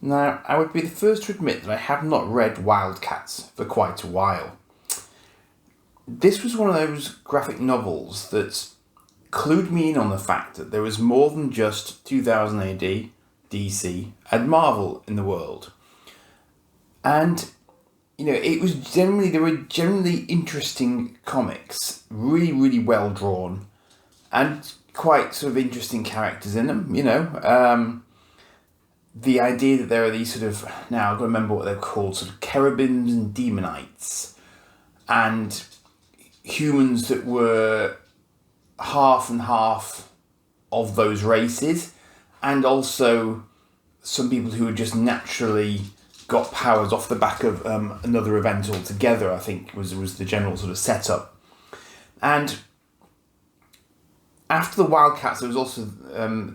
Now, I would be the first to admit that I have not read Wildcats for quite a while. This was one of those graphic novels that clued me in on the fact that there was more than just 2000 AD, DC, and Marvel in the world. And, there were generally interesting comics, really, really well drawn, and quite sort of interesting characters in them, the idea that there are these sort of, now I've got to remember what they're called, sort of cherubims and demonites, and humans that were half and half of those races, and also some people who had just naturally got powers off the back of another event altogether, I think was the general sort of setup. And after the Wildcats, there was also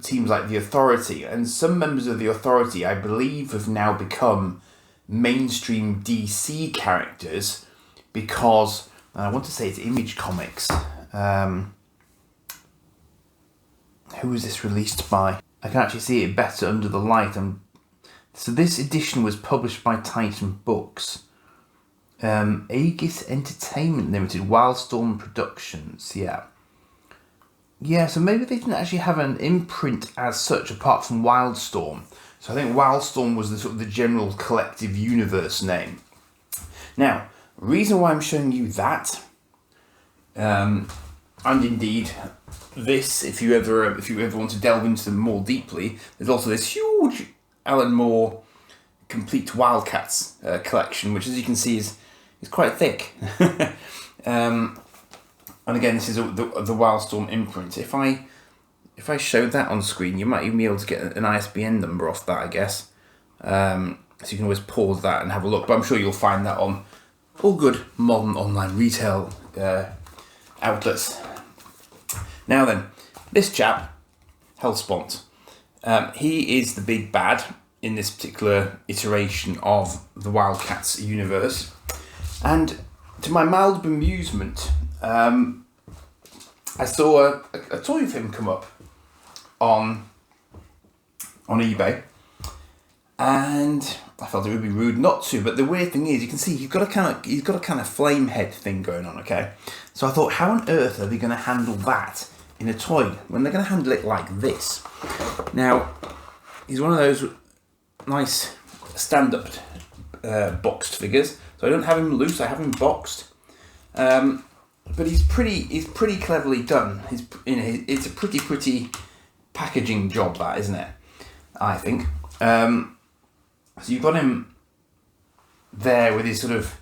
teams like the Authority, and some members of the Authority, I believe, have now become mainstream DC characters because, I want to say it's Image Comics. Who was this released by? I can actually see it better under the light. So this edition was published by Titan Books. Aegis Entertainment Limited, WildStorm Productions, yeah. Yeah, so maybe they didn't actually have an imprint as such apart from WildStorm. So I think WildStorm was the sort of the general collective universe name. Now, the reason why I'm showing you that, and indeed this, if you ever want to delve into them more deeply, there's also this huge Alan Moore complete Wildcats collection, which as you can see is quite thick. And again, this is the WildStorm imprint. If I show that on screen, you might even be able to get an ISBN number off that, I guess. So you can always pause that and have a look. But I'm sure you'll find that on all good modern online retail outlets. Now then, this chap, Helspont, he is the big bad in this particular iteration of the Wildcats universe. And to my mild bemusement, I saw a toy of him come up on eBay, and I felt it would be rude not to. But the weird thing is, you can see he's got a kind of flame head thing going on. Okay, so I thought, how on earth are they going to handle that in a toy when they're going to handle it like this? Now, he's one of those nice stand-up boxed figures. So I don't have him loose; I have him boxed. But he's pretty cleverly done. It's a pretty packaging job, that, isn't it? I think. So you've got him there with his sort of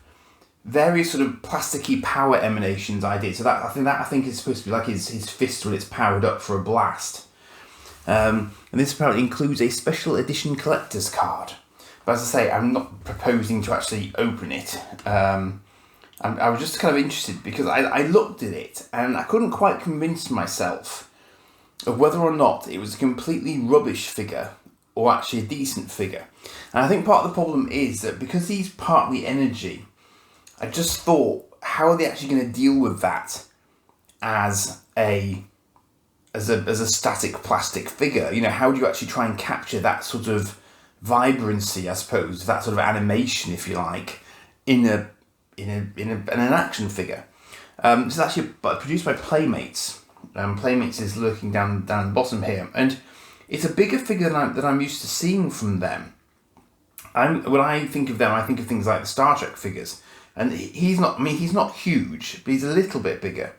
various sort of plasticky power emanations idea. So I think is supposed to be like his fist when it's powered up for a blast. And this apparently includes a special edition collector's card. But as I say, I'm not proposing to actually open it. I was just kind of interested because I looked at it and I couldn't quite convince myself of whether or not it was a completely rubbish figure or actually a decent figure. And I think part of the problem is that because he's partly energy, I just thought, how are they actually going to deal with that as a static plastic figure? How do you actually try and capture that sort of vibrancy, I suppose, that sort of animation, if you like, in an action figure? This is actually produced by Playmates. Playmates is lurking down the bottom here, and it's a bigger figure than I'm used to seeing from them. When I think of them, I think of things like the Star Trek figures, and he's not huge, but he's a little bit bigger.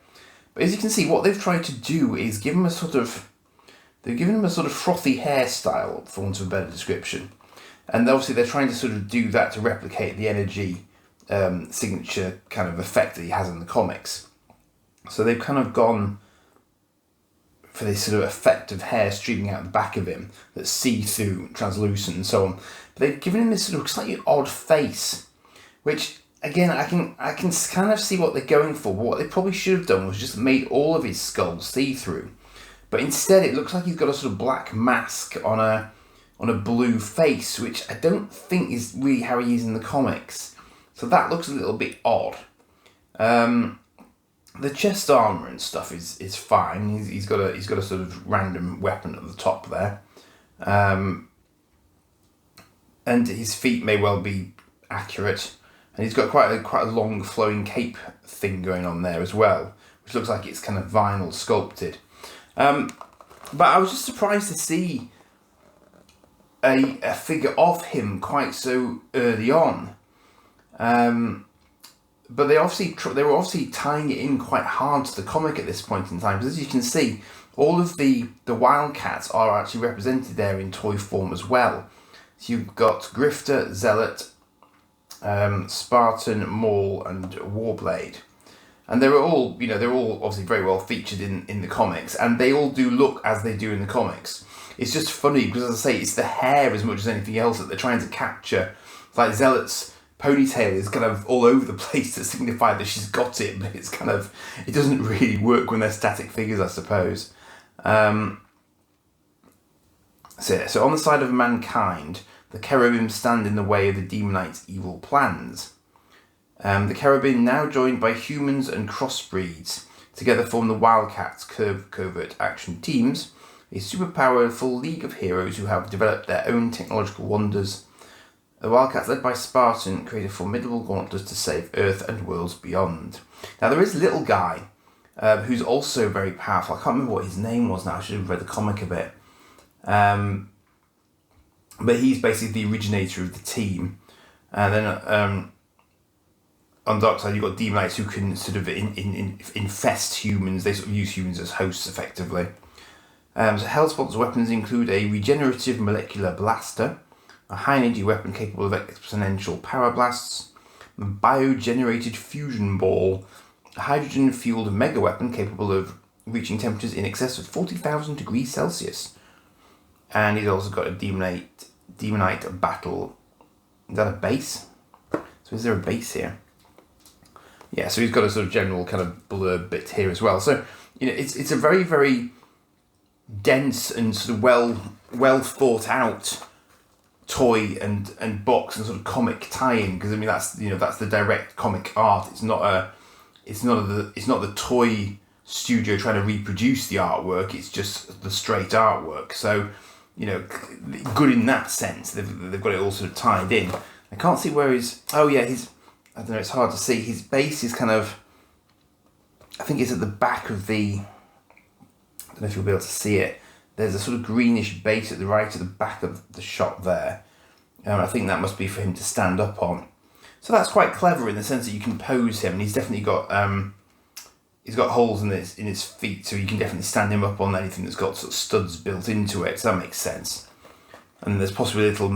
But as you can see, what they've tried to do is give him they've given him a sort of frothy hairstyle, for want of a better description, and obviously they're trying to sort of do that to replicate the energy signature kind of effect that he has in the comics. So they've kind of gone for this sort of effect of hair streaming out the back of him that's see-through, translucent, and so on. But they've given him this sort of slightly odd face, which again I can kind of see what they're going for. But what they probably should have done was just made all of his skull see-through. But instead, it looks like he's got a sort of black mask on a blue face, which I don't think is really how he is in the comics. So that looks a little bit odd. The chest armor and stuff is fine. He's got a sort of random weapon at the top there. and his feet may well be accurate, and he's got quite a long flowing cape thing going on there as well, which looks like it's kind of vinyl sculpted. But I was just surprised to see a figure of him quite so early on. But they were obviously tying it in quite hard to the comic at this point in time, because as you can see, all of the Wildcats are actually represented there in toy form as well. So you've got Grifter, Zealot, Spartan, Maul, and Warblade. And they're all obviously very well featured in the comics, and they all do look as they do in the comics. It's just funny because, as I say, it's the hair as much as anything else that they're trying to capture. It's like Zealot's ponytail is kind of all over the place to signify that she's got it, but it's kind of, it doesn't really work when they're static figures, I suppose. So on the side of mankind, the Cherubim stand in the way of the Demonites' evil plans. The Cherubim, now joined by humans and crossbreeds, together form the Wildcats Covert Action Teams, a super-powerful league of heroes who have developed their own technological wonders. The Wildcats, led by Spartan, create a formidable gauntlet to save Earth and worlds beyond. Now, there is a little guy who's also very powerful. I can't remember what his name was now. I should have read the comic a bit. But he's basically the originator of the team. And then on the dark side, you've got Demonites who can sort of infest humans. They sort of use humans as hosts, effectively. So Hellspont's weapons include a regenerative molecular blaster, a high-energy weapon capable of exponential power blasts, a bio-generated fusion ball, a hydrogen-fueled mega weapon capable of reaching temperatures in excess of 40,000 degrees Celsius. And he's also got a Demonite battle. Is that a base? So is there a base here? Yeah, so he's got a sort of general kind of blurb bit here as well. So, it's a very, very dense and sort of well thought out toy and box and sort of comic tie-in, because that's the direct comic art. It's not the toy studio trying to reproduce the artwork. It's just the straight artwork. So, good in that sense. They've got it all sort of tied in. I can't see where his. Oh yeah, I don't know. It's hard to see. His base is kind of. I think it's at the back of the. I don't know if you'll be able to see it. There's a sort of greenish base at the right at the back of the shot there. I think that must be for him to stand up on. So that's quite clever in the sense that you can pose him, and he's definitely got holes in his feet, so you can definitely stand him up on anything that's got sort of studs built into it. So that makes sense. And there's possibly a little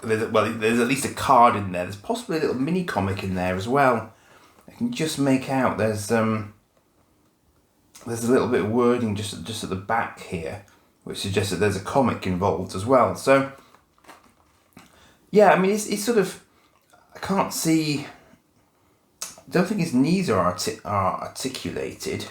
there's at least a card in there. There's possibly a little mini comic in there as well. I can just make out there's a little bit of wording just at the back here, which suggests that there's a comic involved as well. So, yeah, I mean, it's sort of, I can't see, I don't think his knees are articulated,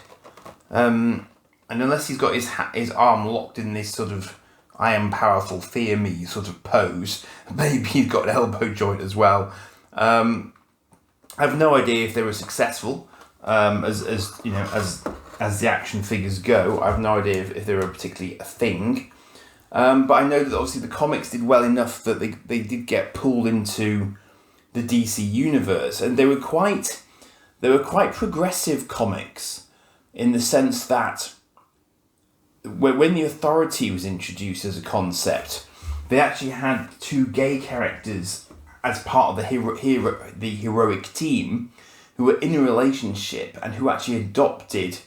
and unless he's got his arm locked in this sort of I am powerful, fear me sort of pose, maybe he's got an elbow joint as well. I have no idea if they were successful, as the action figures go. I have no idea if they were particularly a thing. But I know that obviously the comics did well enough that they did get pulled into the DC universe, and they were quite progressive comics in the sense that when the Authority was introduced as a concept, they actually had two gay characters as part of the heroic team who were in a relationship and who actually adopted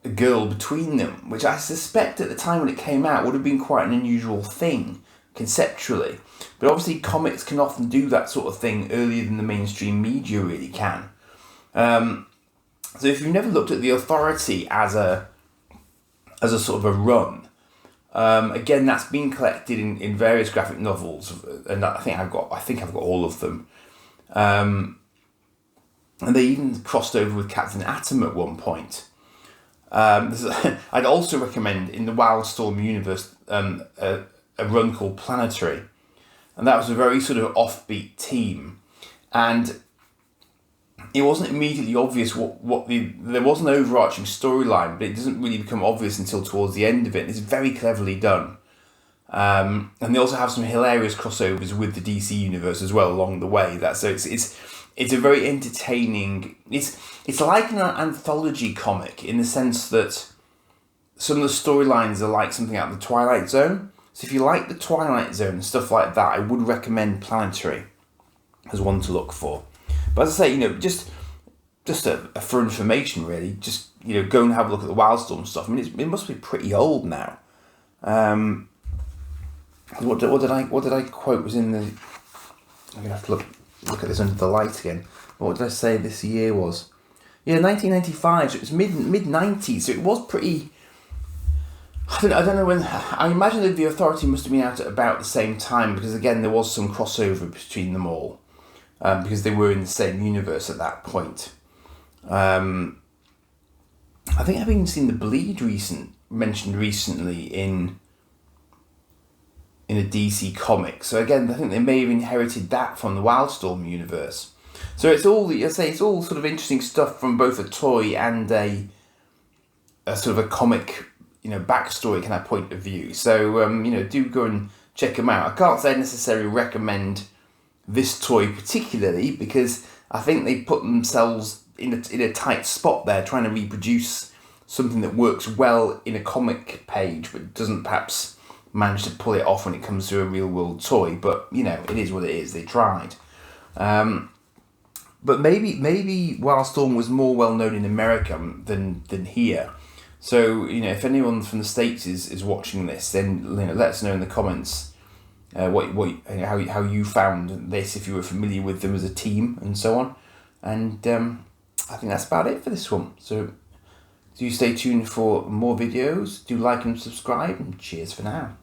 a girl between them, which I suspect at the time when it came out would have been quite an unusual thing conceptually. But obviously comics can often do that sort of thing earlier than the mainstream media really can. So if you've never looked at the Authority as a sort of a run, again, that's been collected in various graphic novels, and I think I've got all of them. And they even crossed over with Captain Atom at one point. I'd also recommend in the WildStorm universe a run called Planetary, and that was a very sort of offbeat team, and it wasn't immediately obvious there was an overarching storyline, but it doesn't really become obvious until towards the end of it. It's very cleverly done. And they also have some hilarious crossovers with the DC universe as well along the way. It's a very entertaining. It's like an anthology comic in the sense that some of the storylines are like something out of the Twilight Zone. So if you like the Twilight Zone and stuff like that, I would recommend Planetary as one to look for. But as I say, just for information really, just go and have a look at the WildStorm stuff. I mean, it must be pretty old now. What did I quote was in the? I'm gonna have to look at this under the light again. What did I say this year was? Yeah, 1995. So it was mid 90s. So it was pretty. I don't know when. I imagine that the Authority must have been out at about the same time, because again there was some crossover between them all, because they were in the same universe at that point. I think I've even seen the Bleed mentioned recently in a DC comic. So again, I think they may have inherited that from the WildStorm universe. So it's all sort of interesting stuff from both a toy and a sort of a comic, backstory kind of point of view. So do go and check them out. I can't say I necessarily recommend this toy particularly, because I think they put themselves in a tight spot there, trying to reproduce something that works well in a comic page, but doesn't perhaps manage to pull it off when it comes to a real world toy. But it is what it is. They tried. But maybe WildStorm was more well known in America than here. So if anyone from the States is watching this, then let us know in the comments how you found this, if you were familiar with them as a team and so on. And I think that's about it for this one. So do stay tuned for more videos. Do like and subscribe, and cheers for now.